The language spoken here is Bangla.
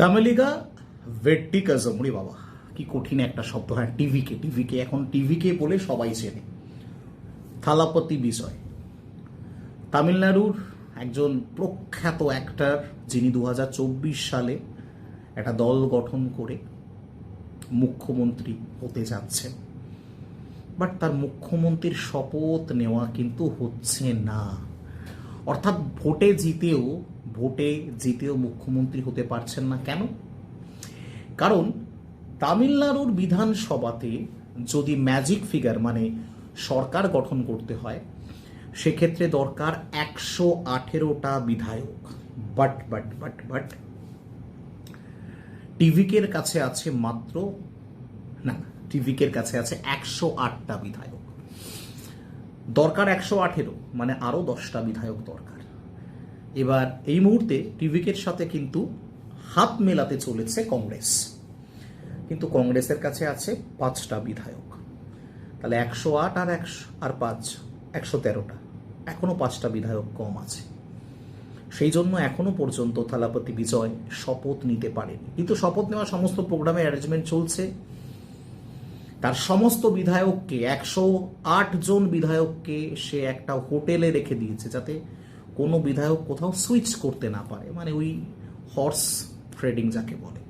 তামিলিগা ভেট্টিকাজম, রে বাবা কি কঠিন একটা শব্দ। হ্যাঁ, টিভিকে এখন টিভিকে বলে সবাই চেনে। থালাপতি বিজয় তামিলনাড়ুর একজন প্রখ্যাত অ্যাক্টর, যিনি 2024 সালে একটা দল গঠন করে মুখ্যমন্ত্রী হতে যাচ্ছেন। বাট তার মুখ্যমন্ত্রীর শপথ নেওয়া কিন্তু হচ্ছে না। অর্থাৎ ভোটে জিতেও মুখ্যমন্ত্রী হতে পারছেন না। কেন? কারণ তামিলনাড়ুর বিধানসভাতে যদি ম্যাজিক ফিগার মানে সরকার গঠন করতে হয়, সেক্ষেত্রে দরকার 118টা বিধায়ক। বাট টিভিকের কাছে আছে মাত্র টিভিকের কাছে আছে 108টা বিধায়ক। দরকার 118, মানে আরো 10টা বিধায়ক দরকার। এবার এই মুহূর্তে টিভিকের সাথে কিন্তু হাত মেলাতে চলেছে কংগ্রেস, কিন্তু কংগ্রেসের কাছে আছে 5টা বিধায়ক। তাহলে 108 আর 5, 113টা, এখনো 5টা বিধায়ক কম আছে। সেই জন্য এখনো পর্যন্ত থালাপতি বিজয় শপথ নিতে পারেনি। কিন্তু শপথ নেওয়া সমস্ত প্রোগ্রামের অ্যারেঞ্জমেন্ট চলছে। তার সমস্ত বিধায়ককে, 108 জন বিধায়ককে সে একটা হোটেলে রেখে দিয়েছে, যাতে কোনো বিধায়ক কোথাও সুইচ করতে না পারে, মানে ওই হর্স ট্রেডিং যাকে বলে।